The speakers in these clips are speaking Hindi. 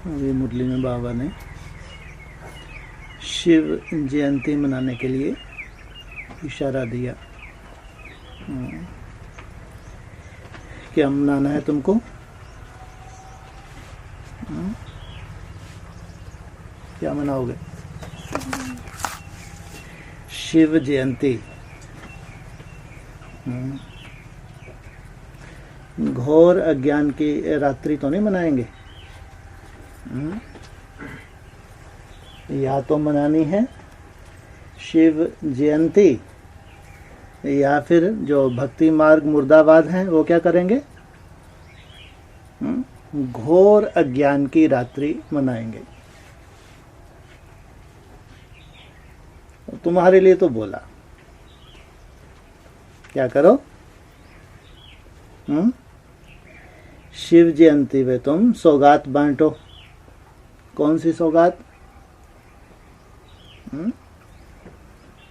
अभी मुरली में बाबा ने शिव जयंती मनाने के लिए इशारा दिया। क्या मनाना है तुमको? क्या मनाओगे? शिव जयंती। घोर अज्ञान की रात्रि तो नहीं मनाएंगे। या तो मनानी है शिव जयंती, या फिर जो भक्ति मार्ग मुर्दाबाद हैं वो क्या करेंगे? घोर अज्ञान की रात्रि मनाएंगे। तुम्हारे लिए तो बोला, क्या करो? शिव जयंती में तुम सौगात बांटो। कौन सी सौगात?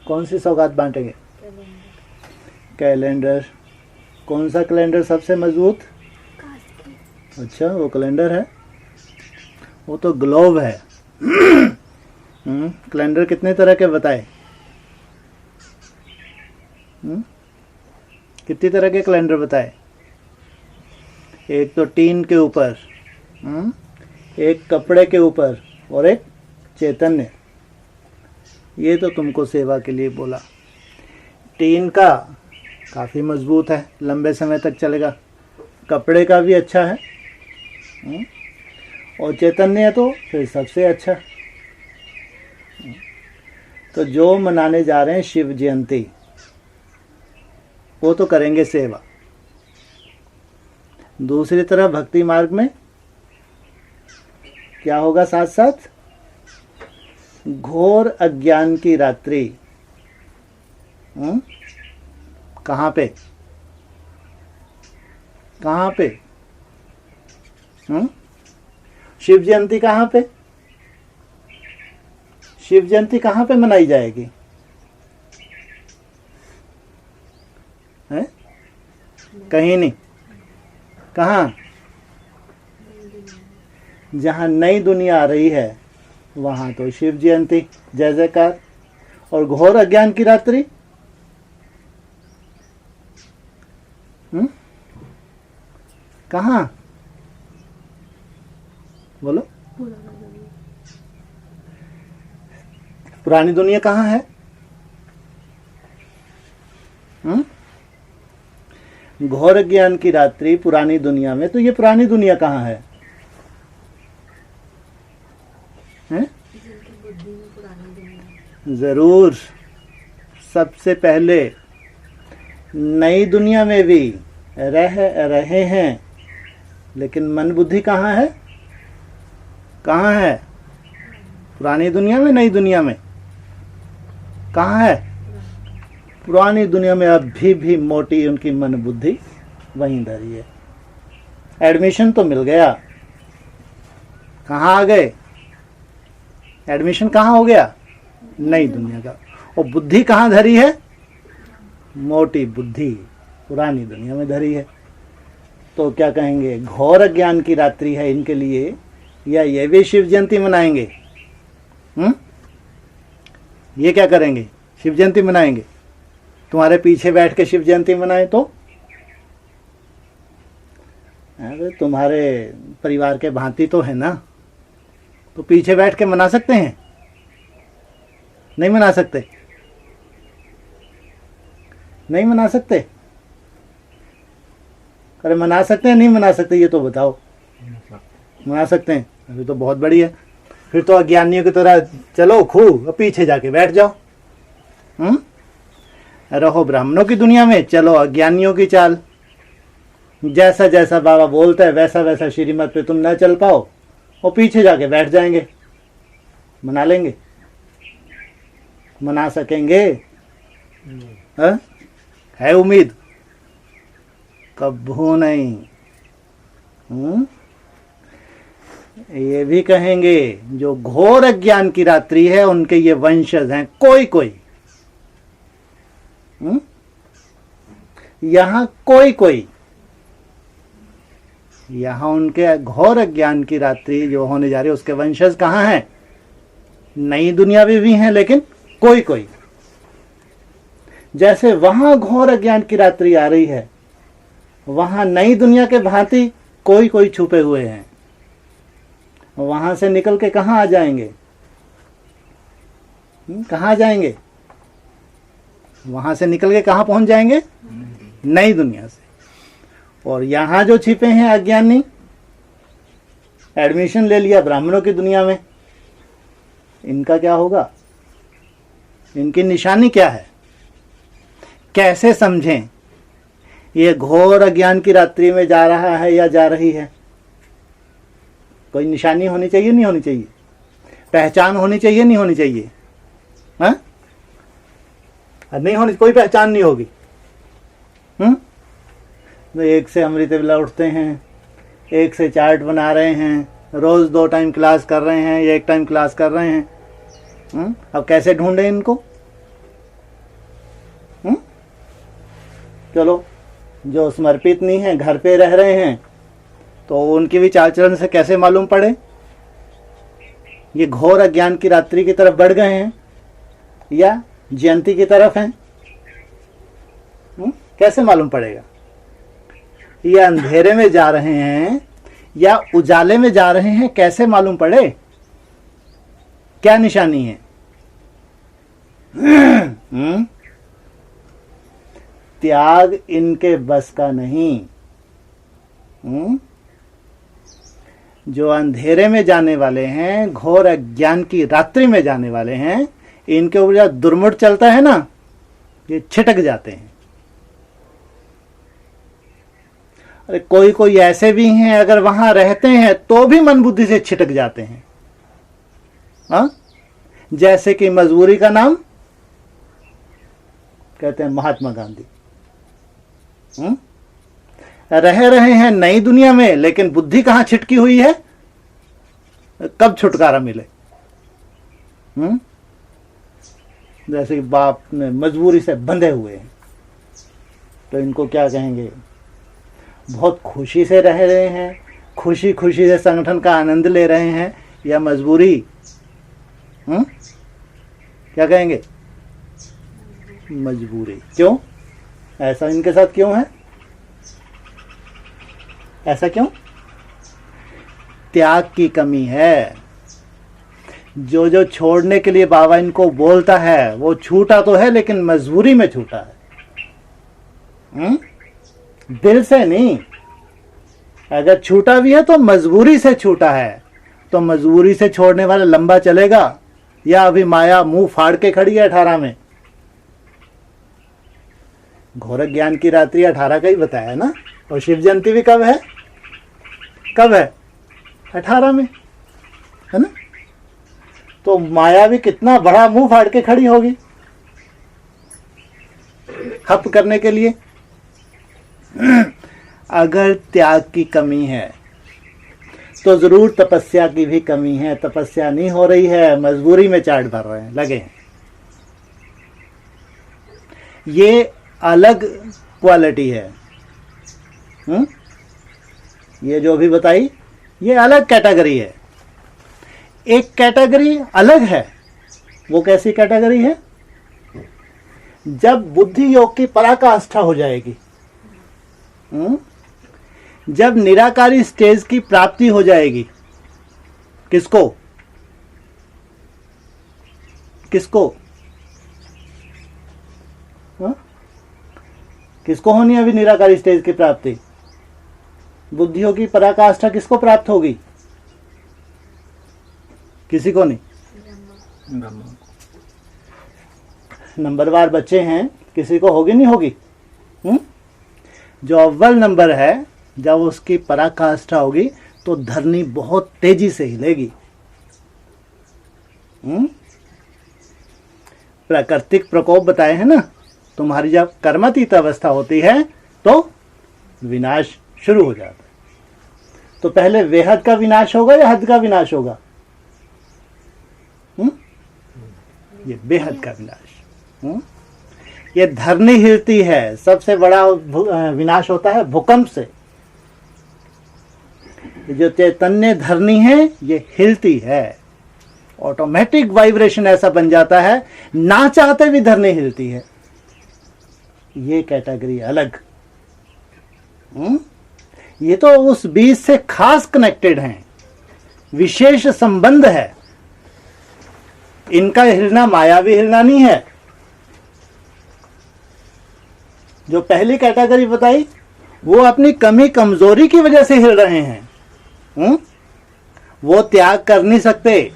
कौन सी सौगात बांटेंगे? कैलेंडर। कौन सा कैलेंडर सबसे मजबूत? अच्छा, वो कैलेंडर है, वो तो ग्लोब है। कैलेंडर कितने तरह के बताए? कितनी तरह के कैलेंडर बताए? एक तो टीन के ऊपर, एक कपड़े के ऊपर, और एक चैतन्य। ये तो तुमको सेवा के लिए बोला। टीन का काफ़ी मजबूत है, लंबे समय तक चलेगा। कपड़े का भी अच्छा है, और चैतन्य तो फिर सबसे अच्छा। तो जो मनाने जा रहे हैं शिव जयंती, वो तो करेंगे सेवा। दूसरी तरफ भक्ति मार्ग में क्या होगा? साथ साथ घोर अज्ञान की रात्रि। कहाँ पे? कहाँ पे? शिव जयंती कहाँ पे? शिव जयंती कहाँ पे मनाई जाएगी? है? कहीं नहीं। कहाँ? जहाँ नई दुनिया आ रही है वहाँ तो शिव जयंती, जय जयकार। और घोर अज्ञान की रात्रि कहाँ? बोलो। पुरानी दुनिया कहाँ है? घोर ज्ञान की रात्रि पुरानी दुनिया में, तो ये पुरानी दुनिया कहाँ है? जरूर। सबसे पहले नई दुनिया में भी रह रहे हैं, लेकिन मन बुद्धि कहाँ है? कहाँ है? पुरानी दुनिया में, नई दुनिया में? कहाँ है? पुरानी दुनिया में अभी भी मोटी उनकी मन बुद्धि वहीं धरी है। एडमिशन तो मिल गया, कहाँ आ गए? एडमिशन कहाँ हो गया? नई दुनिया का। और बुद्धि कहाँ धरी है? मोटी बुद्धि पुरानी दुनिया में धरी है। तो क्या कहेंगे? घोर ज्ञान की रात्रि है इनके लिए, या ये भी शिव जयंती मनाएंगे? ये क्या करेंगे? शिव जयंती मनाएंगे। तुम्हारे पीछे बैठ के शिव जयंती मनाए तो? अरे तुम्हारे परिवार के भांति तो है ना, तो पीछे बैठ के मना सकते हैं? नहीं मना सकते? नहीं मना सकते? अरे मना सकते हैं, नहीं मना सकते, ये तो बताओ। मना सकते हैं, अभी तो बहुत बढ़िया। फिर तो अज्ञानियों की तरह चलो खूब पीछे जाके बैठ जाओ। रहो ब्राह्मणों की दुनिया में, चलो अज्ञानियों की चाल। जैसा जैसा बाबा बोलता है वैसा वैसा श्रीमत पे तुम न चल पाओ, और पीछे जाके बैठ जाएंगे। मना लेंगे? मना सकेंगे? है उम्मीद? कभू नहीं। ये भी कहेंगे जो घोर अज्ञान की रात्रि है उनके ये वंशज हैं कोई कोई। यहां कोई कोई यहाँ उनके घोर अज्ञान की रात्रि जो होने जा रही है उसके वंशज कहाँ हैं? नई दुनिया में भी हैं, लेकिन कोई कोई। जैसे वहां घोर अज्ञान की रात्रि आ रही है, वहां नई दुनिया के भांति कोई कोई छुपे हुए हैं। वहां से निकल के कहाँ आ जाएंगे? कहाँ जाएंगे? वहां से निकल के कहाँ पहुंच जाएंगे? नई दुनिया से। और यहां जो छिपे हैं अज्ञानी, एडमिशन ले लिया ब्राह्मणों की दुनिया में, इनका क्या होगा? इनकी निशानी क्या है? कैसे समझें ये घोर अज्ञान की रात्रि में जा रहा है या जा रही है? कोई निशानी होनी चाहिए, नहीं होनी चाहिए? पहचान होनी चाहिए, नहीं होनी चाहिए? हाँ, नहीं होनी, कोई पहचान नहीं होगी। तो एक से अमृत वेला उठते हैं, एक से चार्ट बना रहे हैं, रोज 2 टाइम क्लास कर रहे हैं या 1 टाइम क्लास कर रहे हैं। अब कैसे ढूंढे इनको? चलो, जो समर्पित नहीं है, घर पे रह रहे हैं, तो उनकी भी चाल चलन से कैसे मालूम पड़े ये घोर अज्ञान की रात्रि की तरफ बढ़ गए हैं या जयंती की तरफ हैं? कैसे मालूम पड़ेगा? ये अंधेरे में जा रहे हैं या उजाले में जा रहे हैं, कैसे मालूम पड़े? क्या निशानी है? त्याग इनके बस का नहीं। जो अंधेरे में जाने वाले हैं, घोर अज्ञान की रात्रि में जाने वाले हैं, इनके ऊपर जो दुर्मुट चलता है ना, ये छिटक जाते हैं। अरे कोई कोई ऐसे भी हैं, अगर वहां रहते हैं तो भी मन बुद्धि से छिटक जाते हैं। हाँ, जैसे कि मजबूरी का नाम कहते हैं महात्मा गांधी। रह रहे हैं नई दुनिया में, लेकिन बुद्धि कहां छिटकी हुई है? कब छुटकारा मिले? जैसे कि बाप ने मजबूरी से बंधे हुए हैं, तो इनको क्या कहेंगे? बहुत खुशी से रह रहे हैं, खुशी खुशी से संगठन का आनंद ले रहे हैं, या मजबूरी? क्या कहेंगे? मजबूरी। क्यों? ऐसा इनके साथ क्यों है? ऐसा क्यों? त्याग की कमी है। जो जो छोड़ने के लिए बाबा इनको बोलता है वो छूटा तो है, लेकिन मजबूरी में छूटा है। दिल से नहीं। अगर छूटा भी है तो मजबूरी से छूटा है। तो मजबूरी से छोड़ने वाला लंबा चलेगा या अभी माया मुंह फाड़ के खड़ी है 18 में? घोर ज्ञान की रात्रि 18 का ही बताया ना। और शिव जयंती भी कब है? कब है? 18 में, है ना। तो माया भी कितना बड़ा मुंह फाड़ के खड़ी होगी खप करने के लिए। अगर त्याग की कमी है तो जरूर तपस्या की भी कमी है। तपस्या नहीं हो रही है, मजबूरी में चाट भर रहे हैं, लगे हैं। ये अलग क्वालिटी है। ये जो भी बताई, ये अलग कैटेगरी है। एक कैटेगरी अलग है। वो कैसी कैटेगरी है? जब बुद्धि योग की पराकाष्ठा हो जाएगी, जब निराकारी स्टेज की प्राप्ति हो जाएगी। किसको? किसको? किसको होनी है अभी निराकारी स्टेज की प्राप्ति? बुद्धियों की पराकाष्ठा किसको प्राप्त होगी? किसी को नहीं। नंबरवार बच्चे हैं, किसी को होगी नहीं होगी? जो अव्वल नंबर है, जब उसकी पराकाष्ठा होगी तो धरनी बहुत तेजी से हिलेगी। प्राकृतिक प्रकोप बताए हैं ना। तुम्हारी जब कर्मातीत अवस्था होती है तो विनाश शुरू हो जाता है। तो पहले वेहद का विनाश होगा या हद का विनाश होगा? ये बेहद का विनाश। ये धरनी हिलती है। सबसे बड़ा विनाश होता है भूकंप से। जो चैतन्य धरनी है ये हिलती है, ऑटोमेटिक वाइब्रेशन ऐसा बन जाता है, ना चाहते भी धरनी हिलती है। ये कैटेगरी अलग। ये तो उस बीज से खास कनेक्टेड हैं, विशेष संबंध है। इनका हिलना मायावी हिलना नहीं है। जो पहली कैटेगरी बताई वो अपनी कमी कमजोरी की वजह से हिल रहे हैं। वो त्याग कर नहीं सकते,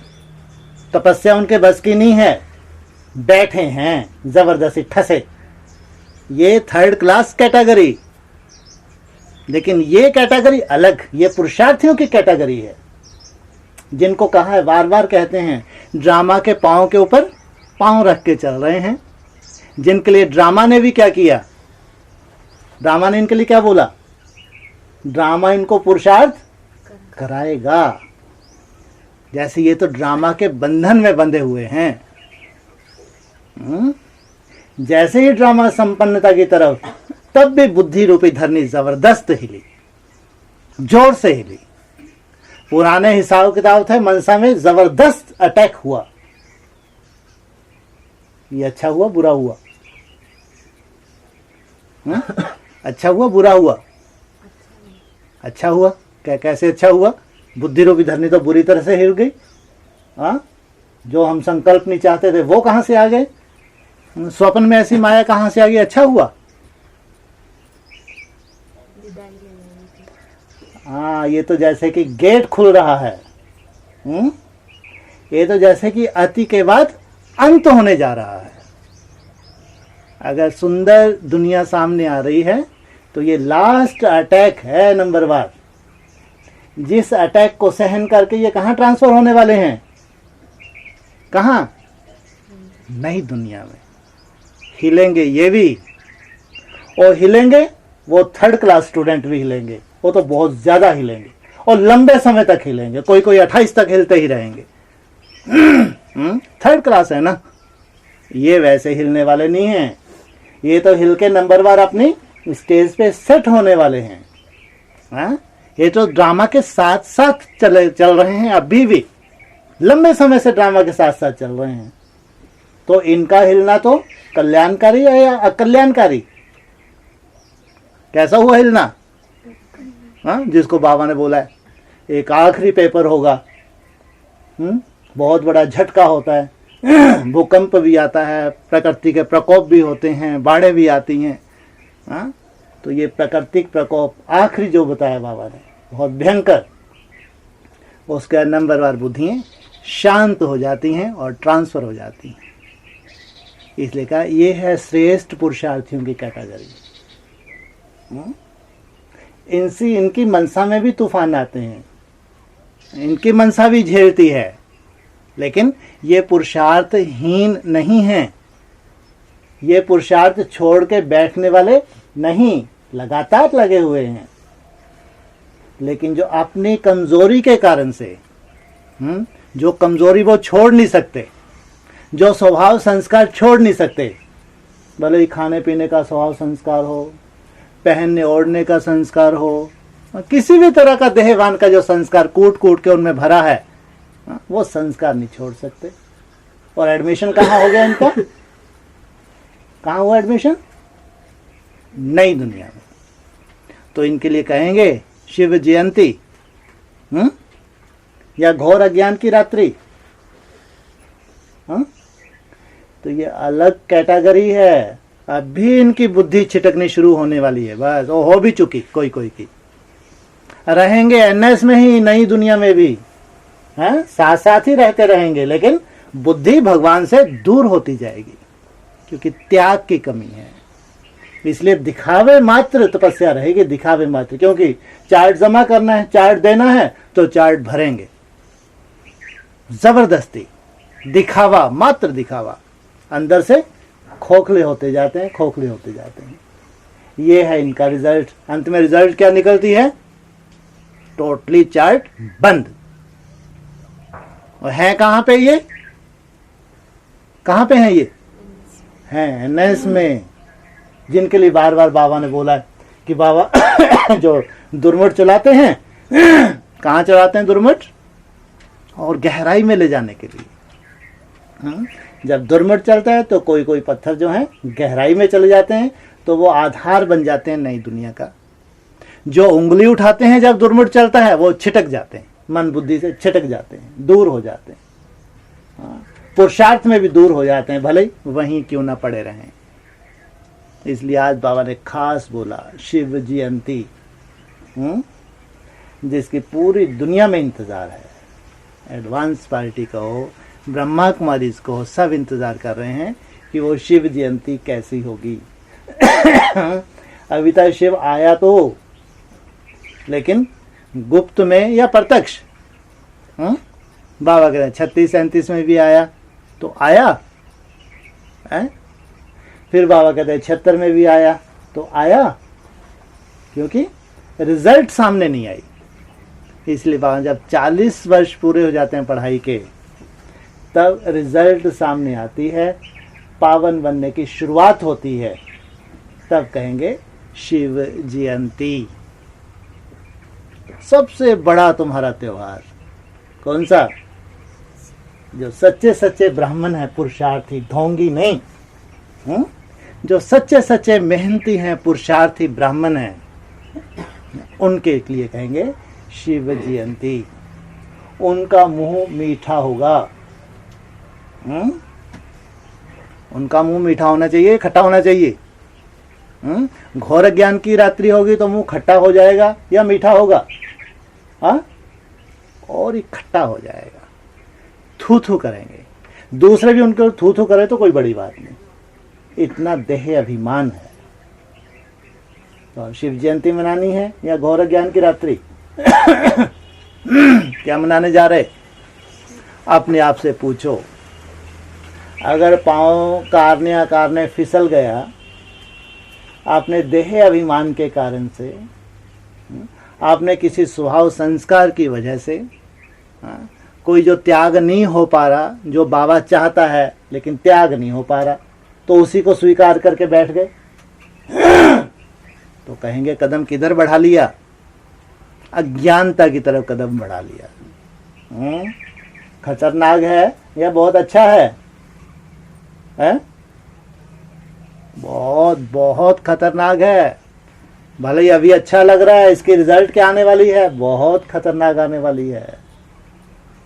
तपस्या उनके बस की नहीं है, बैठे हैं जबरदस्ती ठसे। ये थर्ड क्लास कैटेगरी। लेकिन ये कैटेगरी अलग, ये पुरुषार्थियों की कैटेगरी है, जिनको कहा है, बार बार कहते हैं, ड्रामा के पांव के ऊपर पांव रख के चल रहे हैं। जिनके लिए ड्रामा ने भी क्या किया, ड्रामा ने इनके लिए क्या बोला, ड्रामा इनको पुरुषार्थ कराएगा। जैसे ये तो ड्रामा के बंधन में बंधे हुए हैं। जैसे ही ड्रामा संपन्नता की तरफ, तब भी बुद्धि रूपी धरनी जबरदस्त हिली, जोर से हिली। पुराने हिसाब किताब थे, मनसा में जबरदस्त अटैक हुआ। ये अच्छा हुआ बुरा हुआ? अच्छा हुआ बुरा हुआ? अच्छा हुआ। कैसे अच्छा हुआ? बुद्धि रूपी धरनी तो बुरी तरह से हिल गई। जो हम संकल्प नहीं चाहते थे वो कहां से आ गए, स्वप्न में ऐसी माया कहां से आ गई? अच्छा हुआ। ये तो जैसे कि गेट खुल रहा है। ये तो जैसे कि अति के बाद अंत होने जा रहा है। अगर सुंदर दुनिया सामने आ रही है तो ये लास्ट अटैक है नंबर 1। जिस अटैक को सहन करके ये कहां ट्रांसफर होने वाले हैं? कहां? नई दुनिया में हिलेंगे ये भी, और हिलेंगे वो थर्ड क्लास स्टूडेंट भी हिलेंगे, वो तो बहुत ज्यादा हिलेंगे और लंबे समय तक हिलेंगे। कोई 28 तक हिलते ही रहेंगे। थर्ड क्लास है ना। ये वैसे हिलने वाले नहीं हैं। ये तो हिल के नंबर 1 अपनी स्टेज पे सेट होने वाले हैं। ये तो ड्रामा के साथ साथ चल रहे हैं, अभी भी लंबे समय से ड्रामा के साथ साथ चल रहे हैं। तो इनका हिलना तो कल्याणकारी है या अकल्याणकारी? कैसा हुआ हिलना? जिसको बाबा ने बोला है एक आखिरी पेपर होगा, बहुत बड़ा झटका होता है, भूकंप भी आता है, प्रकृति के प्रकोप भी होते हैं, बाढ़ें भी आती हैं। तो ये प्राकृतिक प्रकोप आखिरी जो बताया बाबा ने, बहुत भयंकर, उसके नंबर 1 बुद्धियां शांत हो जाती हैं और ट्रांसफर हो जाती हैं। इसलिए कहा ये है श्रेष्ठ पुरुषार्थियों की कैटेगरी। इनकी मनसा में भी तूफान आते हैं, इनकी मनसा भी झेलती है, लेकिन ये पुरुषार्थहीन नहीं है। ये पुरुषार्थ छोड़ के बैठने वाले नहीं, लगातार लगे हुए हैं। लेकिन जो अपनी कमजोरी के कारण से, जो कमजोरी वो छोड़ नहीं सकते, जो स्वभाव संस्कार छोड़ नहीं सकते, भले ही खाने पीने का स्वभाव संस्कार हो, पहनने ओढ़ने का संस्कार हो, किसी भी तरह का देहवान का जो संस्कार कूट कूट के उनमें भरा है, वो संस्कार नहीं छोड़ सकते। और एडमिशन कहाँ हो गया इनका? कहाँ हुआ एडमिशन? नई दुनिया में। तो इनके लिए कहेंगे शिव जयंती या घोर अज्ञान की रात्रि। तो ये अलग कैटेगरी है। अभी इनकी बुद्धि छिटकनी शुरू होने वाली है, बस वो हो भी चुकी कोई की। रहेंगे एनएस में ही, नई दुनिया में भी, साथ साथ ही रहते रहेंगे, लेकिन बुद्धि भगवान से दूर होती जाएगी, क्योंकि त्याग की कमी है। इसलिए दिखावे मात्र तपस्या रहेगी, दिखावे मात्र। क्योंकि चार्ट जमा करना है, चार्ट देना है, तो चार्ट भरेंगे जबरदस्ती, दिखावा मात्र दिखावा। अंदर से खोखले होते जाते हैं, खोखले होते जाते हैं। ये है इनका रिजल्ट। अंत में रिजल्ट क्या निकलती है? टोटली चार्ट बंद। और है कहां पे ये? कहां पे हैं ये? हैं एनएस में, जिनके लिए बार बार बाबा ने बोला है कि बाबा जो दुर्मट चलाते हैं कहाँ चढ़ाते हैं दुर्मुठ? और गहराई में ले जाने के लिए। जब दुर्मुठ चलता है तो कोई कोई पत्थर जो हैं गहराई में चले जाते हैं, तो वो आधार बन जाते हैं नई दुनिया का। जो उंगली उठाते हैं जब दुर्मुठ चलता है वो छिटक जाते हैं, मन बुद्धि से छिटक जाते हैं, दूर हो जाते हैं, पुरुषार्थ में भी दूर हो जाते हैं, भले ही वहीं क्यों ना पड़े रहें। इसलिए आज बाबा ने खास बोला शिव जयंती, जिसकी पूरी दुनिया में इंतजार है। एडवांस पार्टी कहो, ब्रह्मा कुमारीज को, सब इंतजार कर रहे हैं कि वो शिव जयंती कैसी होगी। अभी तक शिव आया तो, लेकिन गुप्त में या प्रत्यक्ष? बाबा कहते हैं 36-37 में भी आया तो आया है? फिर बाबा कहते हैं 76 में भी आया तो आया, क्योंकि रिजल्ट सामने नहीं आई। इसलिए बाबा जब 40 वर्ष पूरे हो जाते हैं पढ़ाई के, तब रिजल्ट सामने आती है, पावन बनने की शुरुआत होती है, तब कहेंगे शिव जयंती। सबसे बड़ा तुम्हारा त्योहार कौन सा? जो सच्चे सच्चे ब्राह्मण हैं, पुरुषार्थी, ढोंगी नहीं, जो सच्चे सच्चे मेहनती हैं, पुरुषार्थी ब्राह्मण हैं, उनके लिए कहेंगे शिव जयंती। उनका मुंह मीठा होगा। उनका मुंह मीठा होना चाहिए, खट्टा होना चाहिए? घोर ज्ञान की रात्रि होगी तो मुंह खट्टा हो जाएगा या मीठा होगा? और ये खट्टा हो जाएगा, थू थू करेंगे। दूसरे भी उनको थू थू करे तो कोई बड़ी बात नहीं, इतना देह अभिमान है। तो शिव जयंती मनानी है या घोर ज्ञान की रात्रि? क्या मनाने जा रहे? अपने आप से पूछो। अगर पाँव कारने फिसल गया आपने देह अभिमान के कारण से, आपने किसी स्वभाव संस्कार की वजह से, कोई जो त्याग नहीं हो पा रहा, जो बाबा चाहता है लेकिन त्याग नहीं हो पा रहा, तो उसी को स्वीकार करके बैठ गए, तो कहेंगे कदम किधर बढ़ा लिया? अज्ञानता की तरफ कदम बढ़ा लिया। खतरनाक है या बहुत अच्छा है? बहुत बहुत खतरनाक है। भले ही अभी अच्छा लग रहा है, इसकी रिजल्ट क्या आने वाली है? बहुत खतरनाक आने वाली है।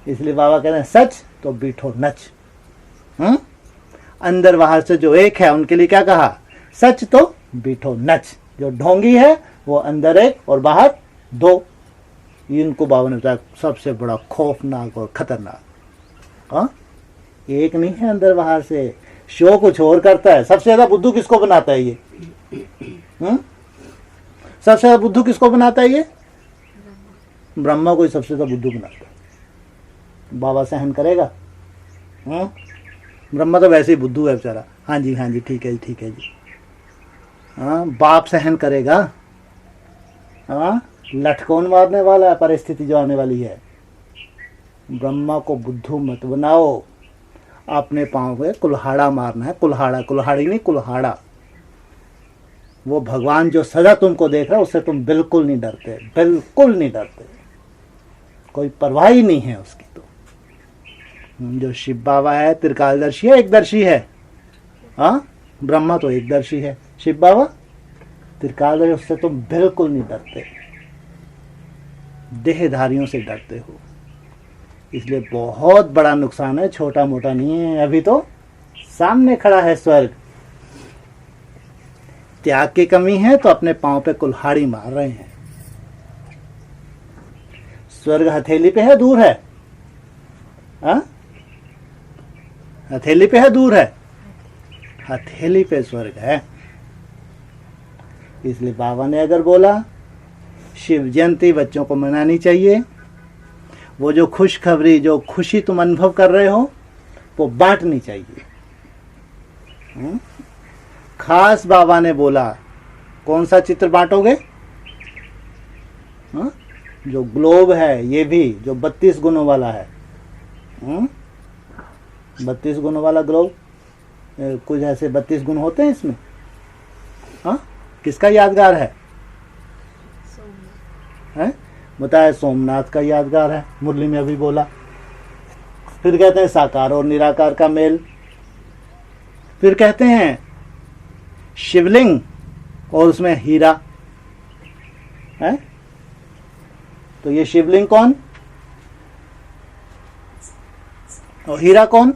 इसलिए बाबा कहते हैं सच तो बीठो नच। अंदर बाहर से जो एक है उनके लिए क्या कहा? सच तो बीठो नच। जो ढोंगी है वो अंदर एक और बाहर दो। इनको बाबा ने बताया सबसे बड़ा खौफनाक और खतरनाक। एक नहीं है अंदर बाहर से, शो कुछ और करता है। सबसे ज्यादा बुद्धू किसको बनाता है ये? सबसे ज्यादा बुद्धू किसको बनाता है ये? ब्रह्मा को ही सबसे ज्यादा बुद्धू बनाता है। बाबा सहन करेगा? ब्रह्मा तो वैसे ही बुद्धू है बेचारा। हाँ जी ठीक है जी, ठीक है जी। बाप सहन करेगा? लटकौन मारने वाला है परिस्थिति जो आने वाली है। ब्रह्मा को बुद्धू मत बनाओ। अपने पाँव पे कुल्हाड़ा मारना है। कुल्हाड़ा, कुल्हाड़ी नहीं, कुल्हाड़ा। वो भगवान जो सजा तुमको देख रहा है उससे तुम बिल्कुल नहीं डरते, बिल्कुल नहीं डरते, कोई परवाह ही नहीं है उसकी। तो जो शिव बाबा है त्रिकालदर्शी है, एकदर्शी है? ब्रह्मा तो एकदर्शी है, शिव बाबा त्रिकालदर्शी। उससे तुम बिल्कुल नहीं डरते, देहधारियों से डरते हो। इसलिए बहुत बड़ा नुकसान है, छोटा मोटा नहीं है। अभी तो सामने खड़ा है स्वर्ग। त्याग की कमी है तो अपने पांव पे कुल्हाड़ी मार रहे हैं। स्वर्ग हथेली पे है, दूर है? हथेली पे है, दूर है? हथेली पे स्वर्ग है। इसलिए बाबा ने अगर बोला शिव जयंती बच्चों को मनानी चाहिए, वो जो खुशखबरी, जो खुशी तुम अनुभव कर रहे हो वो बांटनी चाहिए। खास बाबा ने बोला कौन सा चित्र बांटोगे? जो ग्लोब है, ये भी जो 32 गुणों वाला है। 32 गुणों वाला ग्लोब, कुछ ऐसे 32 गुण होते हैं इसमें। किसका यादगार है? बताया सोमनाथ का यादगार है, मुरली में अभी बोला। फिर कहते हैं साकार और निराकार का मेल। फिर कहते हैं शिवलिंग और उसमें हीरा है। तो ये शिवलिंग कौन और हीरा कौन?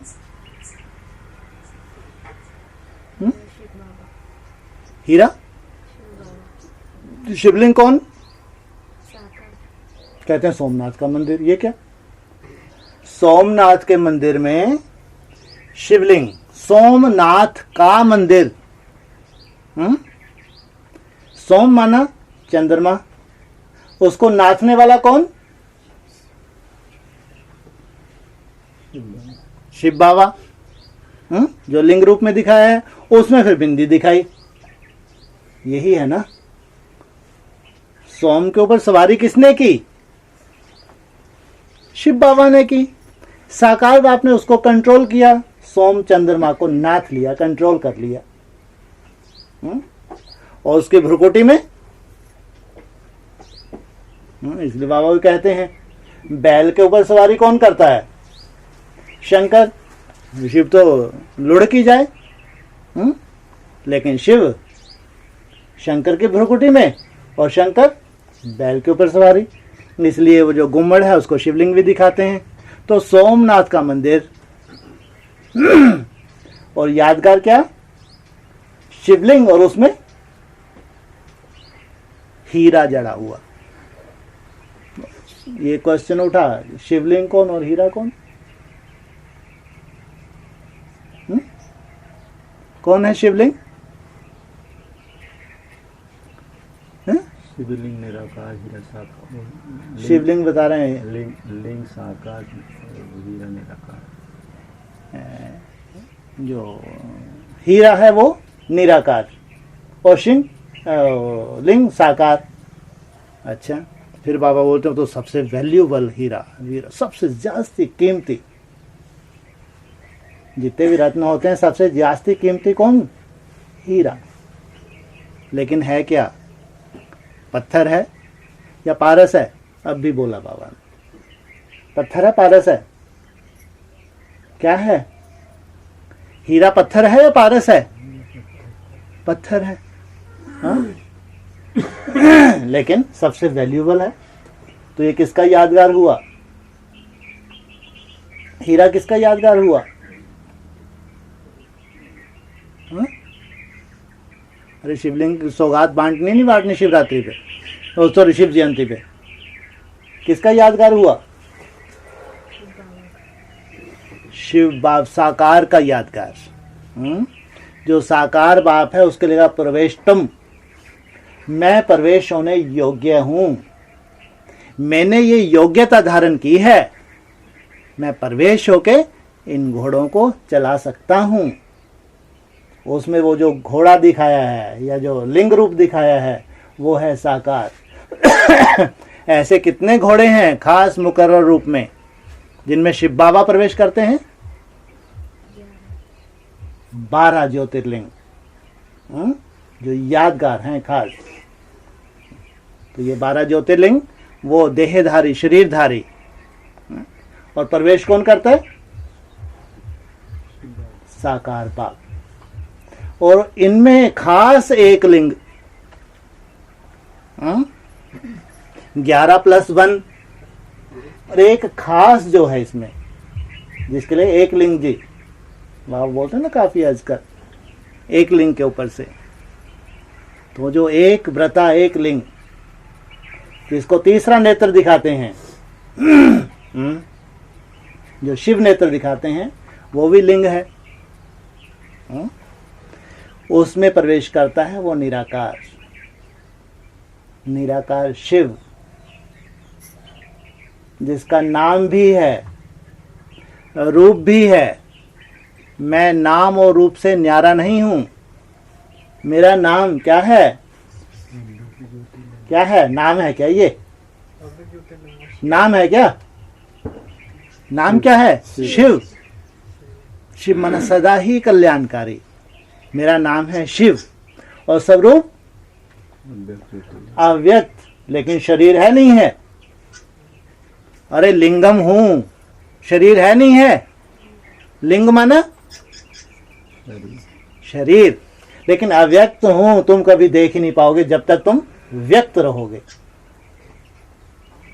हीरा शिवलिंग कौन? कहते हैं सोमनाथ का मंदिर। ये क्या? सोमनाथ के मंदिर में शिवलिंग, सोमनाथ का मंदिर। सोम माना चंद्रमा, उसको नाथने वाला कौन? शिव बाबा। जो लिंग रूप में दिखाया है, उसमें फिर बिंदी दिखाई। यही है ना। सोम के ऊपर सवारी किसने की? शिव बाबा ने की। साकार बाप ने उसको कंट्रोल किया, सोम चंद्रमा को नाथ लिया, कंट्रोल कर लिया। और उसके भ्रुकुटी में इसलिए बाबा भी कहते हैं बैल के ऊपर सवारी कौन करता है? शंकर। शिव तो लुढ़की जाए, लेकिन शिव शंकर की भ्रुकुटी में और शंकर बैल के ऊपर सवारी। इसलिए वो जो गुम्मड़ है उसको शिवलिंग भी दिखाते हैं। तो सोमनाथ का मंदिर और यादगार क्या? शिवलिंग और उसमें हीरा जड़ा हुआ। ये क्वेश्चन उठा, शिवलिंग कौन और हीरा कौन? कौन है शिवलिंग? शिवलिंग निराकार हीरा साकार। शिवलिंग बता रहे हैं। लिंग साकार हीरा निराकार। जो हीरा है वो निराकार और लिंग साकार। अच्छा, फिर बाबा बोलते हैं तो सबसे वैल्यूबल हीरा सबसे जास्ती कीमती। जितने भी रत्न होते हैं सबसे जास्ती कीमती कौन? हीरा। लेकिन है क्या? पत्थर है या पारस है? अब भी बोला बाबा ने, पत्थर है पारस है? क्या है? हीरा पत्थर है या पारस है? पत्थर है। हाँ? लेकिन सबसे वैल्यूबल है। तो ये किसका यादगार हुआ? हीरा किसका यादगार हुआ? हाँ? अरे शिवलिंग सौगात बांटनी नहीं बांटनी शिवरात्रि पे, तो शिव जयंती पे किसका यादगार हुआ? शिव बाप साकार का यादगार। जो साकार बाप है उसके लिए प्रवेशतम, मैं प्रवेश होने योग्य हूं, मैंने ये योग्यता धारण की है, मैं प्रवेश होके इन घोड़ों को चला सकता हूं। उसमें वो जो घोड़ा दिखाया है या जो लिंग रूप दिखाया है वो है साकार। ऐसे कितने घोड़े हैं खास मुकर्रर रूप में जिनमें शिव बाबा प्रवेश करते हैं? 12 ज्योतिर्लिंग जो यादगार हैं खास। तो ये 12 ज्योतिर्लिंग वो देहधारी शरीरधारी। और प्रवेश कौन करता है? साकार बाप। और इनमें खास एक लिंग 11+1 और एक खास जो है इसमें जिसके लिए एक लिंग जी वह बोलते हैं ना काफी आजकल एक लिंग के ऊपर से। तो जो एक व्रता एक लिंग जिसको तीसरा नेत्र दिखाते हैं जो शिव नेत्र दिखाते हैं वो भी लिंग है। उसमें प्रवेश करता है वो निराकार, निराकार शिव जिसका नाम भी है रूप भी है। मैं नाम और रूप से न्यारा नहीं हूं। मेरा नाम क्या है? क्या है? नाम है क्या? ये नाम है क्या? नाम क्या है? शिव। शिव माना सदा ही कल्याणकारी। मेरा नाम है शिव और स्वरूप अव्यक्त, लेकिन शरीर है नहीं है। अरे लिंगम हूं, शरीर है नहीं है। लिंग माना शरीर, लेकिन अव्यक्त हूं तुम कभी देख ही नहीं पाओगे जब तक तुम व्यक्त रहोगे।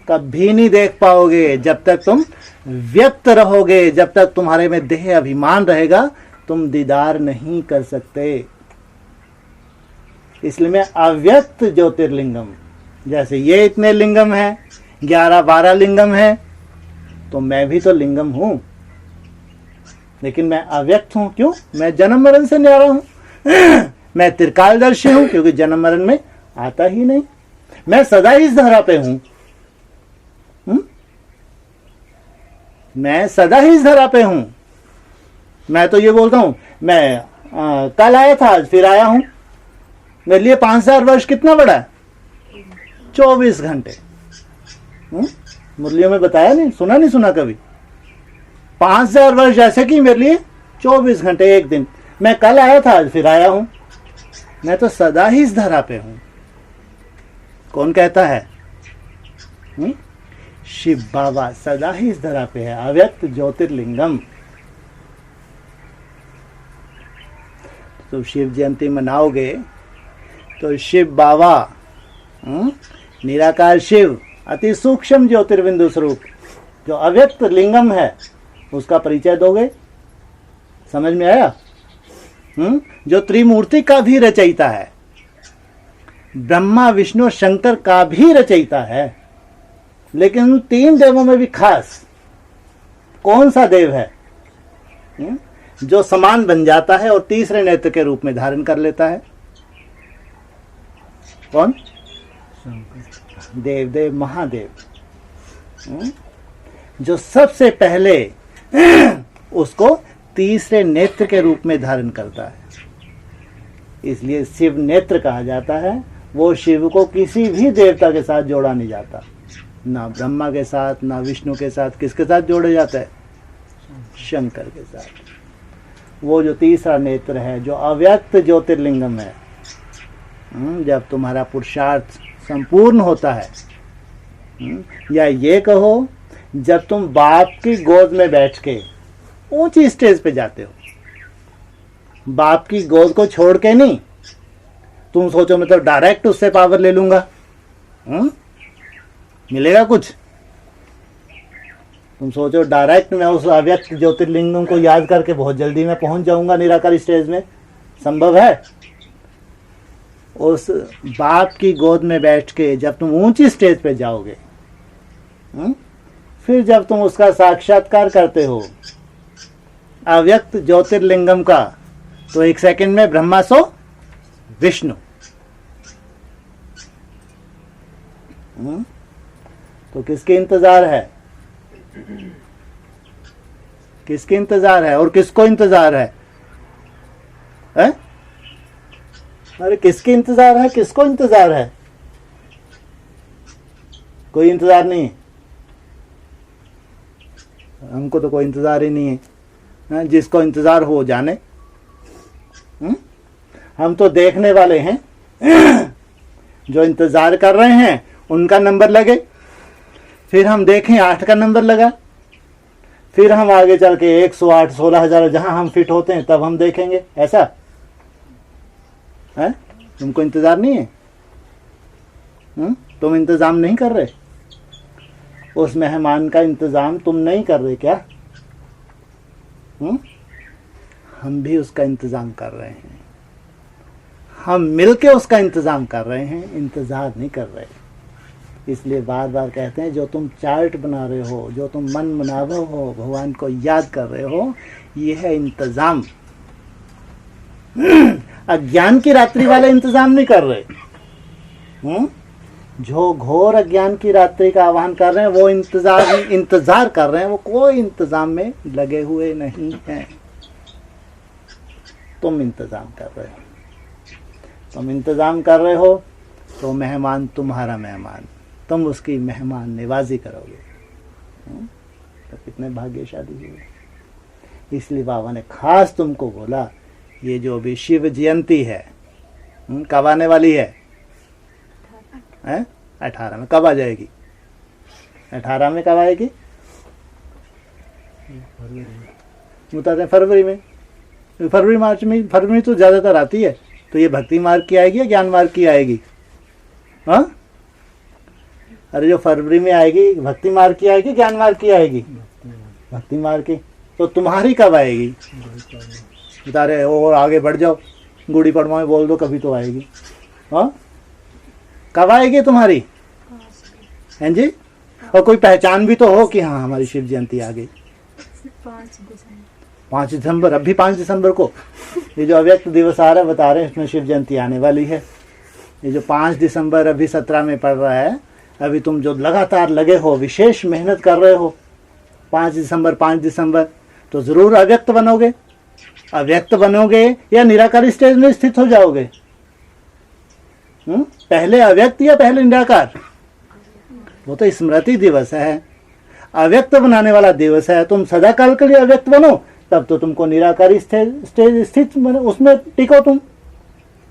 कभी नहीं देख पाओगे जब तक तुम व्यक्त रहोगे। जब तक तुम्हारे में देह अभिमान रहेगा तुम दीदार नहीं कर सकते। इसलिए मैं अव्यक्त ज्योतिर्लिंगम, जैसे ये इतने लिंगम है, 11-12 लिंगम है, तो मैं भी तो लिंगम हूं, लेकिन मैं अव्यक्त हूं। क्यों? मैं जन्म मरण से न्यारा हूं। मैं त्रिकालदर्शी हूं क्योंकि जन्म मरण में आता ही नहीं। मैं सदा इस धरा पे हूं। मैं सदा ही इस धरा पे हूं। मैं तो ये बोलता हूं मैं कल आया था आज फिर आया हूं। मेरे लिए 5000 वर्ष कितना बड़ा है? 24 घंटे। मुरलियों में बताया नहीं, सुना नहीं सुना कभी? 5000 वर्ष ऐसे कि मेरे लिए 24 घंटे एक दिन। मैं कल आया था आज फिर आया हूं। मैं तो सदा ही इस धरा पे हूं। कौन कहता है? शिव बाबा सदा ही इस धरा पे है, अव्यक्त ज्योतिर्लिंगम। तो शिव जयंती मनाओगे तो शिव बाबा निराकार शिव अति सूक्ष्म ज्योतिर्बिंदु स्वरूप जो अव्यक्त लिंगम है उसका परिचय दोगे। समझ में आया? जो त्रिमूर्ति का भी रचयिता है, ब्रह्मा विष्णु शंकर का भी रचयिता है, लेकिन उन 3 देवों में भी खास कौन सा देव है जो समान बन जाता है और तीसरे नेत्र के रूप में धारण कर लेता है? कौन? देव देव महादेव, जो सबसे पहले उसको तीसरे नेत्र के रूप में धारण करता है। इसलिए शिव नेत्र कहा जाता है। वो शिव को किसी भी देवता के साथ जोड़ा नहीं जाता, ना ब्रह्मा के साथ, ना विष्णु के साथ। किसके साथ जोड़ा जाता है? शंकर के साथ। वो जो तीसरा नेत्र है, जो अव्यक्त ज्योतिर्लिंगम है, जब तुम्हारा पुरुषार्थ संपूर्ण होता है, या ये कहो जब तुम बाप की गोद में बैठ के ऊंची स्टेज पे जाते हो, बाप की गोद को छोड़ के नहीं। तुम सोचो मैं तो डायरेक्ट उससे पावर ले लूंगा, मिलेगा कुछ? तुम सोचो डायरेक्ट मैं उस अव्यक्त ज्योतिर्लिंगम को याद करके बहुत जल्दी मैं पहुंच जाऊंगा निराकार स्टेज में? संभव है? उस बाप की गोद में बैठ के जब तुम ऊंची स्टेज पे जाओगे, फिर जब तुम उसका साक्षात्कार करते हो अव्यक्त ज्योतिर्लिंगम का, तो 1 सेकंड में ब्रह्मा सो विष्णु। तो किसके इंतजार है? किसके इंतजार है और किसको इंतजार है? अरे किसके इंतजार है, किसको इंतजार है? कोई इंतजार नहीं। हमको तो कोई इंतजार ही नहीं है। जिसको इंतजार हो जाने। हम तो देखने वाले हैं। जो इंतजार कर रहे हैं उनका नंबर लगे, फिर हम देखें 8 का नंबर लगा, फिर हम आगे चल के 108, 16,000 जहां हम फिट होते हैं तब हम देखेंगे। ऐसा है? तुमको इंतजार नहीं है? तुम इंतजाम नहीं कर रहे? उस मेहमान का इंतजाम तुम नहीं कर रहे क्या? हम भी उसका इंतजाम कर रहे हैं। हम मिलके उसका इंतजाम कर रहे हैं, इंतजार नहीं कर रहे। इसलिए बार बार कहते हैं जो तुम चार्ट बना रहे हो, जो तुम मन मनावे हो, भगवान को याद कर रहे हो, ये है इंतजाम। अज्ञान की रात्रि वाले इंतजाम नहीं कर रहे। जो घोर अज्ञान की रात्रि का आह्वान कर रहे हैं वो इंतजार कर रहे हैं, वो कोई इंतजाम में लगे हुए नहीं हैं। तुम इंतजाम कर रहे हो। तुम इंतजाम कर रहे हो तो मेहमान तुम्हारा मेहमान, तुम उसकी मेहमान नवाजी करोगे। तो कितने भाग्यशाली हुए। इसलिए बाबा ने खास तुमको बोला ये जो अभी शिव जयंती है कब आने वाली है? 18 में। कब आ जाएगी? 18 में कब आएगी? बताते हैं फरवरी में, फरवरी मार्च में, फरवरी में तो ज़्यादातर आती है। तो ये भक्ति मार्ग की आएगी या ज्ञान मार्ग की आएगी? हाँ, अरे जो फरवरी में आएगी भक्ति मार्ग की आएगी, ज्ञान मार्ग की आएगी? भक्ति मार्ग की। तो तुम्हारी कब आएगी? बता रहे और आगे बढ़ जाओ, गुड़ी पड़वा में बोल दो कभी तो आएगी। हाँ, कब आएगी तुम्हारी? हैं जी? और कोई पहचान भी तो हो कि हाँ हमारी शिव जयंती आ गई। 5 दिसंबर, अभी 5 दिसंबर को ये जो अव्यक्त दिवस आ रहा है बता रहे हैं, इसमें शिव जयंती आने वाली है। ये जो 5 दिसंबर अभी 17 में पड़ रहा है, अभी तुम जो लगातार लगे हो, विशेष मेहनत कर रहे हो, 5 दिसंबर तो जरूर अव्यक्त बनोगे। अव्यक्त बनोगे या निराकार स्टेज में स्थित हो जाओगे? पहले अव्यक्त या पहले निराकार? वो तो स्मृति दिवस है, अव्यक्त बनाने वाला दिवस है। तुम सदा काल के लिए अव्यक्त बनो, तब तो तुमको निराकारी स्टेज स्थित उसमें टिको तुम।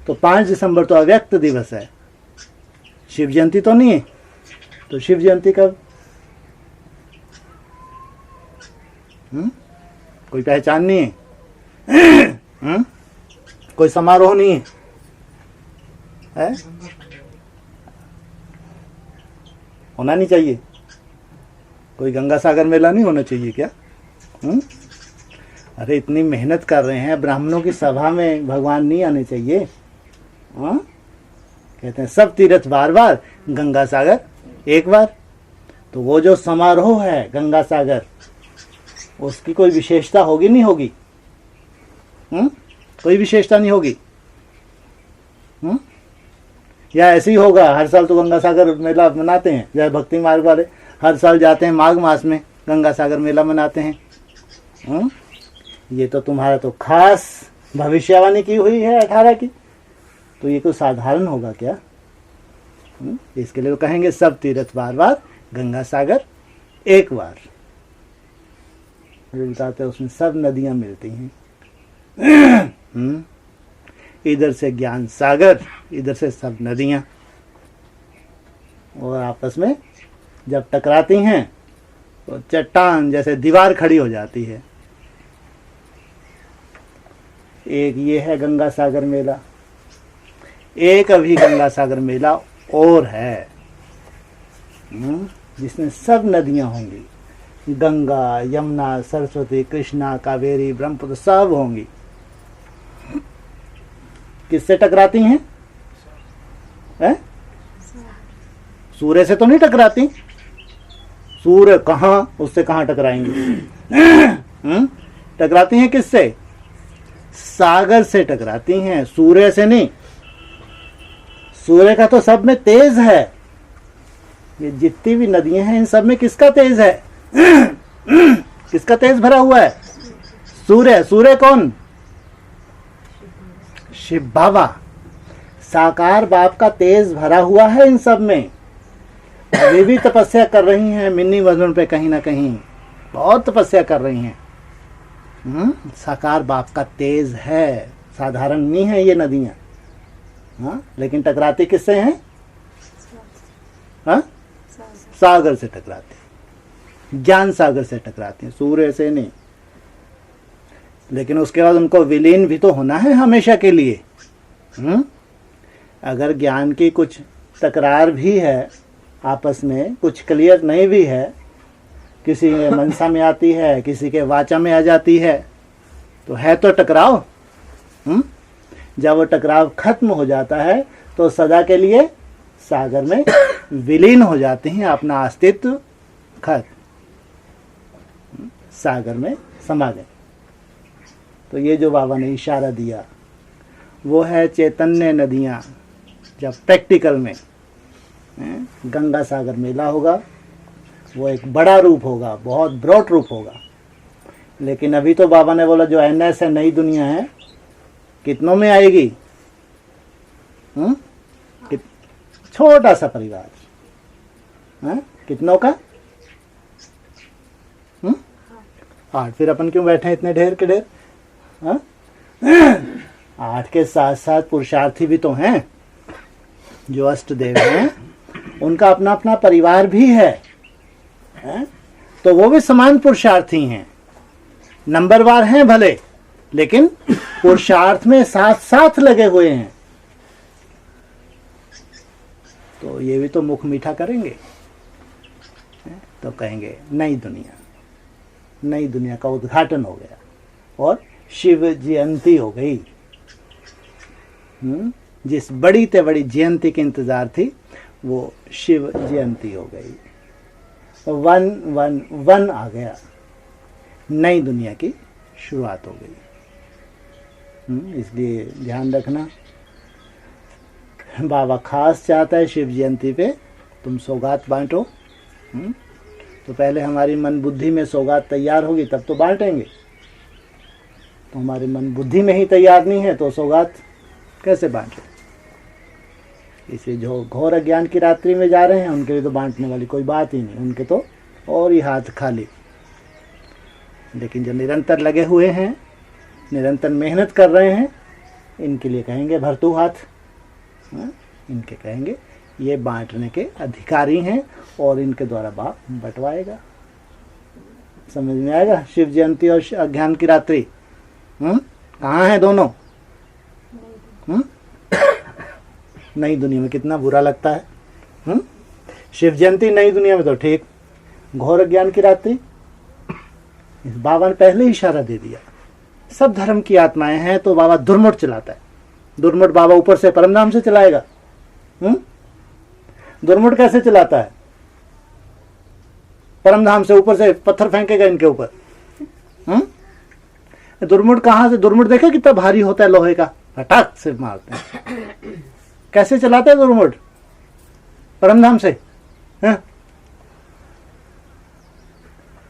तो 5 दिसंबर तो अव्यक्त दिवस है, शिव जयंती तो नहीं है। तो शिव जयंती कब? कोई पहचान नहीं है, कोई समारोह नहीं है? होना नहीं चाहिए? कोई गंगा सागर मेला नहीं होना चाहिए क्या? अरे इतनी मेहनत कर रहे हैं, ब्राह्मणों की सभा में भगवान नहीं आने चाहिए? कहते हैं सब तीर्थ बार बार, गंगा सागर एक बार। तो वो जो समारोह है गंगा सागर, उसकी कोई विशेषता होगी नहीं होगी? कोई विशेषता नहीं होगी? या ऐसे ही होगा? हर साल तो गंगा सागर मेला मनाते हैं, जैसे भक्ति मार्ग वाले हर साल जाते हैं माघ मास में गंगा सागर मेला मनाते हैं। ये तो तुम्हारा तो खास भविष्यवाणी की हुई है 18 की, तो ये कोई साधारण होगा क्या? इसके लिए तो कहेंगे सब तीर्थ बार बार, गंगा सागर एक बार। बताते हैं उसमें सब नदियां मिलती हैं। इधर से ज्ञान सागर, इधर से सब नदियां, और आपस में जब टकराती हैं तो चट्टान जैसे दीवार खड़ी हो जाती है। एक ये है गंगा सागर मेला, एक अभी गंगा सागर मेला और है जिसमें सब नदियां होंगी, गंगा, यमुना, सरस्वती, कृष्णा, कावेरी, ब्रह्मपुत्र सब होंगी। किससे टकराती हैं? सूर्य से तो नहीं टकराती। सूर्य कहाँ, उससे कहाँ टकराएंगे? टकराती हैं किससे? सागर से टकराती हैं, सूर्य से नहीं। सूर्य का तो सब में तेज है। ये जितनी भी नदियां हैं इन सब में किसका तेज है? किसका तेज भरा हुआ है? सूर्य। सूर्य कौन? शिव बाबा, साकार बाप का तेज भरा हुआ है इन सब में। अभी भी तपस्या कर रही हैं मिन्नी वजन पे, कहीं ना कहीं बहुत तपस्या कर रही हैं। साकार बाप का तेज है, साधारण नहीं है ये नदियां। लेकिन टकराती किससे हैं? सागर से टकराती, ज्ञान सागर से टकराती हैं, सूर्य से नहीं। लेकिन उसके बाद उनको विलीन भी तो होना है हमेशा के लिए। अगर ज्ञान की कुछ तकरार भी है आपस में, कुछ क्लियर नहीं भी है, किसी के मनसा में आती है, किसी के वाचा में आ जाती है, तो है तो टकराव। जब वो टकराव खत्म हो जाता है तो सदा के लिए सागर में विलीन हो जाते हैं, अपना अस्तित्व खत्म, सागर में समा गए। तो ये जो बाबा ने इशारा दिया वो है चैतन्य नदियाँ। जब प्रैक्टिकल में गंगा सागर मेला होगा, वो एक बड़ा रूप होगा, बहुत ब्रॉड रूप होगा। लेकिन अभी तो बाबा ने बोला जो NS है, नई दुनिया है, कितनों में आएगी? छोटा सा परिवार, कितनों का? 8। फिर अपन क्यों बैठे इतने ढेर के ढेर? 8 के साथ साथ पुरुषार्थी भी तो हैं, जो अष्टदेव हैं, उनका अपना अपना परिवार भी है। हैं? तो वो भी समान पुरुषार्थी हैं, नंबरवार हैं भले, लेकिन पुरुषार्थ में साथ साथ लगे हुए हैं। तो ये भी तो मुख मीठा करेंगे, तो कहेंगे नई दुनिया का उद्घाटन हो गया और शिव जयंती हो गई। जिस बड़ी ते बड़ी जयंती की इंतजार थी वो शिव जयंती हो गई। 111 आ गया, नई दुनिया की शुरुआत हो गई। इसलिए ध्यान रखना, बाबा खास चाहता है शिव जयंती पे तुम सौगात बांटो। तो पहले हमारी मन बुद्धि में सौगात तैयार होगी तब तो बांटेंगे। तो हमारी मन बुद्धि में ही तैयार नहीं है तो सौगात कैसे बांटे। इसलिए जो घोर अज्ञान की रात्रि में जा रहे हैं उनके लिए तो बांटने वाली कोई बात ही नहीं, उनके तो और ही हाथ खाली। लेकिन जो निरंतर लगे हुए हैं, निरंतर मेहनत कर रहे हैं, इनके लिए कहेंगे भरतू हाथ। इनके कहेंगे ये बांटने के अधिकारी हैं और इनके द्वारा बाप बंटवाएगा। समझ में आएगा? शिव जयंती और अज्ञान की रात्रि कहाँ है दोनों? नई दुनिया में कितना बुरा लगता है। शिव जयंती नई दुनिया में तो ठीक, घोर अज्ञान की रात्रि। बाबा ने पहले ही इशारा दे दिया, सब धर्म की आत्माएं हैं तो बाबा दुर्मुठ चलाता है। दुर्मुठ बाबा ऊपर से परमधाम से चलाएगा? दुर्मुठ कैसे चलाता है? परमधाम से ऊपर से पत्थर फेंकेगा इनके ऊपर। दुर्मुठ कहां से? दुर्मुठ देखे कितना भारी होता है, लोहे का, फटाक से मारते हैं। कैसे चलाता है दुर्मुठ? परमधाम से।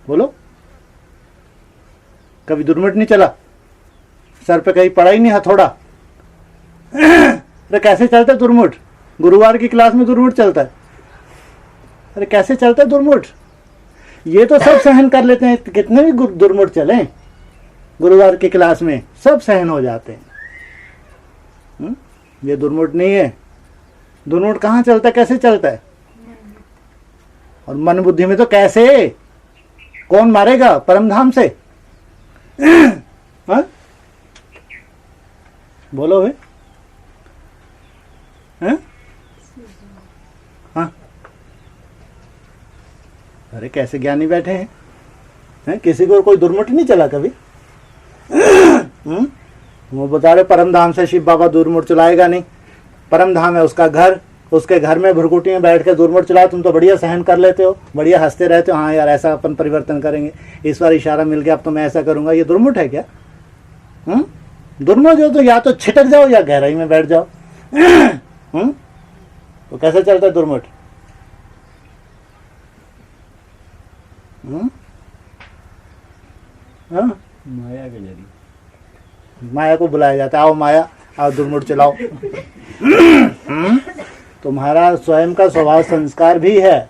बोलो, कभी दुर्मुठ नहीं चला? सर पे कहीं पड़ा ही नहीं हथौड़ा? अरे कैसे चलता है दुर्मुठ? गुरुवार की क्लास में दुर्मुठ चलता है। अरे कैसे चलता है दुर्मुठ? ये तो सब सहन कर लेते हैं, कितने भी दुर्मुठ चले गुरुवार की क्लास में सब सहन हो जाते हैं। ये दुर्मुठ नहीं है। दुर्मुठ कहाँ चलता है, कैसे चलता है? और मन बुद्धि में तो कैसे, कौन मारेगा? परमधाम से। हाँ? बोलो वे। हाँ? अरे कैसे ज्ञानी बैठे हैं? किसी को कोई दुर्मुठ नहीं चला कभी? वो बता रहे परमधाम से शिव बाबा दुर्मुठ चलाएगा नहीं। परमधाम है उसका घर, उसके घर में भ्रुकुटी में बैठ के दुर्मुठ चलाओ, तुम तो बढ़िया सहन कर लेते हो, बढ़िया हंसते रहते हो। हाँ यार ऐसा अपन परिवर्तन करेंगे, इस बार इशारा मिल गया अब तो मैं ऐसा करूंगा। ये दुर्मुठ है क्या? दुर्मुठ हो तो या तो छिटक जाओ या गहराई में बैठ जाओ। तो कैसे चलता है दुर्मुठ? माया के जरिए। माया को बुलाया जाता है, आओ माया, आओ दुर्मुठ चलाओ। तुम्हारा स्वयं का स्वभाव संस्कार भी है।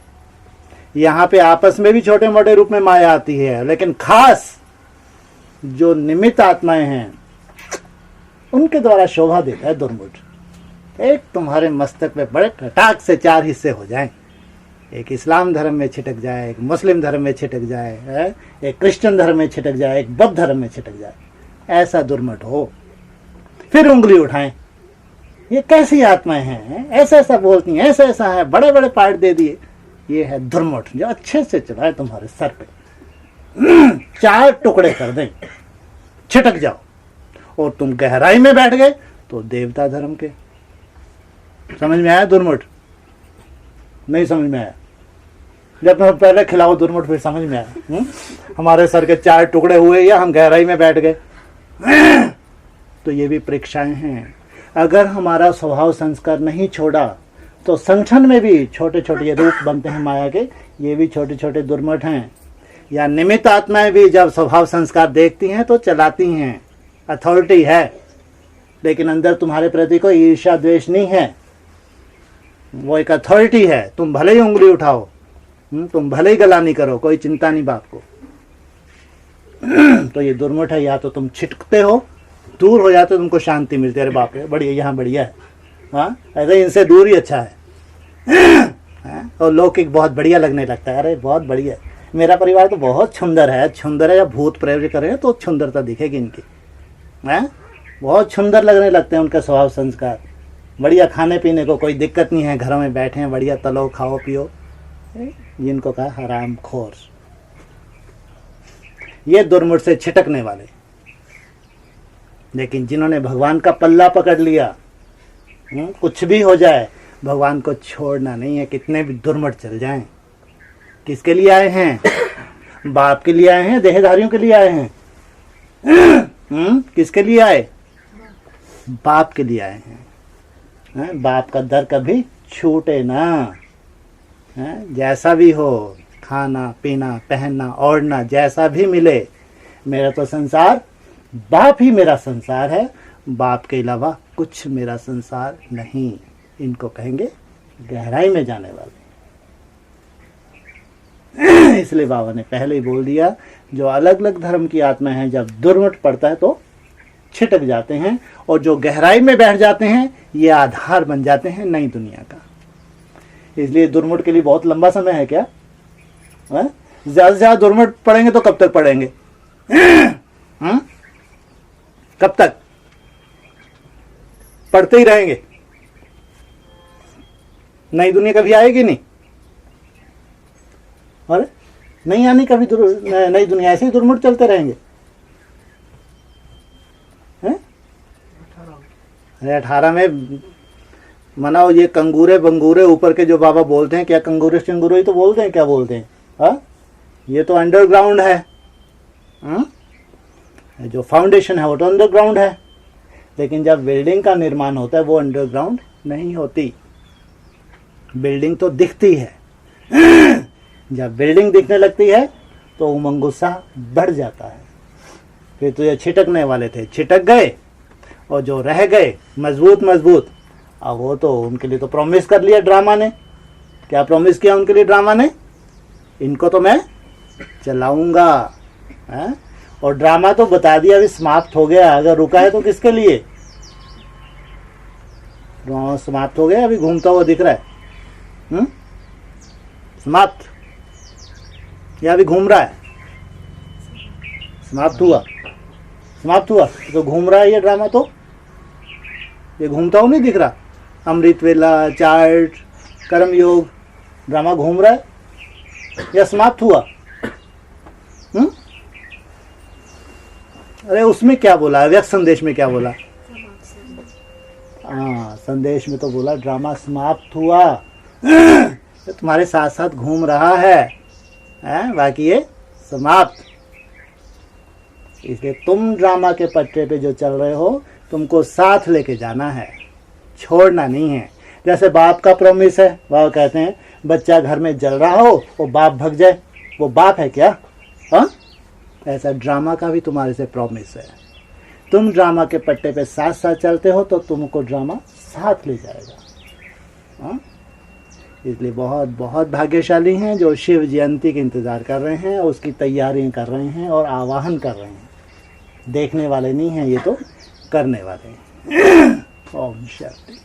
यहाँ पे आपस में भी छोटे मोटे रूप में माया आती है, लेकिन खास जो निमित्त आत्माएं हैं उनके द्वारा शोभा देता है दुर्मुठ। एक तुम्हारे मस्तक पे बड़े टटाक से 4 हिस्से हो जाएं, एक इस्लाम धर्म में छिटक जाए, एक मुस्लिम धर्म में छिटक जाए, एक क्रिश्चियन धर्म में छिटक जाए, एक बौद्ध धर्म में छिटक जाए, ऐसा दुर्मट हो। फिर उंगली उठाएं, ये कैसी आत्माएं हैं, ऐसा ऐसा बोलती हैं, ऐसा ऐसा है, बड़े बड़े पार्ट दे दिए। ये है दुर्मठ जो अच्छे से चलाए तुम्हारे सर पे, 4 टुकड़े कर दें, छिटक जाओ। और तुम गहराई में बैठ गए तो देवता धर्म के। समझ में आया दुर्मठ? नहीं समझ में आया? जब तुम पहले खिलाओ दुर्मुठ फिर समझ में आया। हमारे सर के 4 टुकड़े हुए या हम गहराई में बैठ गए। तो ये भी परीक्षाएं हैं। अगर हमारा स्वभाव संस्कार नहीं छोड़ा तो संगठन में भी छोटे छोटे रूप बनते हैं माया के, ये भी छोटे छोटे दुर्मठ हैं। या निमित्त आत्माएं भी जब स्वभाव संस्कार देखती हैं तो चलाती हैं, अथॉरिटी है, लेकिन अंदर तुम्हारे प्रति कोई ईर्ष्या द्वेष नहीं है। वो एक अथॉरिटी है, तुम भले ही उंगली उठाओ, तुम भले ही गला नहीं करो, कोई चिंता नहीं बाप को। तो ये दुर्मठ है। या तो तुम छिटकते हो, दूर हो जाते हो, तुमको शांति मिलती है, अरे बाप रे बढ़िया, यहाँ बढ़िया है। हाँ ऐसे इनसे दूर ही अच्छा है। और लौकिक बहुत बढ़िया लगने लगता है, अरे बहुत बढ़िया है। मेरा परिवार तो बहुत सुंदर है या भूत प्रयोग करें तो सुंदरता दिखेगी इनकी, हैं? बहुत सुंदर लगने लगते हैं उनका स्वभाव संस्कार। बढ़िया खाने पीने को कोई दिक्कत नहीं है, घरों में बैठे हैं, बढ़िया तलो खाओ पियो। जिनको कहा हराम खोर, ये दुर्मुठ से छिटकने वाले। लेकिन जिन्होंने भगवान का पल्ला पकड़ लिया, कुछ भी हो जाए भगवान को छोड़ना नहीं है, कितने भी दुर्मट चल जाएं। किसके लिए आए हैं? बाप के लिए आए हैं, देहधारियों के लिए आए हैं? किसके लिए आए? बाप के लिए आए हैं। बाप का दर कभी छूटे ना। जैसा भी हो, खाना पीना पहनना ओढ़ना जैसा भी मिले, मेरा तो संसार बाप ही मेरा संसार है, बाप के अलावा कुछ मेरा संसार नहीं। इनको कहेंगे गहराई में जाने वाले। इसलिए बाबा ने पहले ही बोल दिया, जो अलग अलग धर्म की आत्मा है जब दुर्मट पड़ता है तो छिटक जाते हैं, और जो गहराई में बैठ जाते हैं ये आधार बन जाते हैं नई दुनिया का। इसलिए दुर्मट के लिए बहुत लंबा समय है क्या? ज्यादा से ज्यादा दुर्मट पढ़ेंगे तो कब तक पढ़ेंगे? कब तक पढ़ते ही रहेंगे? नई दुनिया कभी आएगी नहीं, और नहीं आनी कभी नई दुनिया, ऐसे ही दुर्मट चलते रहेंगे। अरे 18 में मनाओ, ये कंगूरे बंगूरे ऊपर के जो बाबा बोलते हैं, क्या कंगूरे शंगूरे ही तो बोलते हैं, क्या बोलते हैं? हाँ, ये तो अंडरग्राउंड है। जो फाउंडेशन है वो तो अंडरग्राउंड है, लेकिन जब बिल्डिंग का निर्माण होता है वो अंडरग्राउंड नहीं होती। बिल्डिंग तो दिखती है। जब बिल्डिंग दिखने लगती है तो उमंग गुस्सा बढ़ जाता है। फिर तो ये छिटकने वाले थे, छिटक गए, और जो रह गए मजबूत, अब वो तो उनके लिए तो प्रॉमिस कर लिया ड्रामा ने। क्या प्रॉमिस किया उनके लिए ड्रामा ने? इनको तो मैं चलाऊंगा। और ड्रामा तो बता दिया अभी समाप्त हो गया। अगर रुका है तो किसके लिए? ड्रामा समाप्त हो गया, अभी घूमता हुआ दिख रहा है। समाप्त या अभी घूम रहा है? समाप्त हुआ तो घूम रहा है ये ड्रामा, तो ये घूमता हुआ नहीं दिख रहा? अमृत वेला, चार्ट, कर्मयोग, ड्रामा घूम रहा है या समाप्त हुआ? अरे उसमें क्या बोला, व्यक्त संदेश में क्या बोला? हाँ, संदेश में तो बोला ड्रामा समाप्त हुआ। तो तुम्हारे साथ साथ घूम रहा है, बाकी ये समाप्त। इसलिए तुम ड्रामा के पट्टे पे जो चल रहे हो, तुमको साथ लेके जाना है, छोड़ना नहीं है। जैसे बाप का प्रॉमिस है, बाबा कहते हैं बच्चा घर में जल रहा हो वो बाप भग जाए, वो बाप है क्या? हाँ, ऐसा ड्रामा का भी तुम्हारे से प्रॉमिस है। तुम ड्रामा के पट्टे पे साथ साथ चलते हो तो तुमको ड्रामा साथ ले जाएगा। हाँ, इसलिए बहुत बहुत भाग्यशाली हैं जो शिव जयंती के इंतज़ार कर रहे हैं और उसकी तैयारियां कर रहे हैं और आवाहन कर रहे हैं। देखने वाले नहीं हैं ये तो करने वाले हैं। ओम शांति।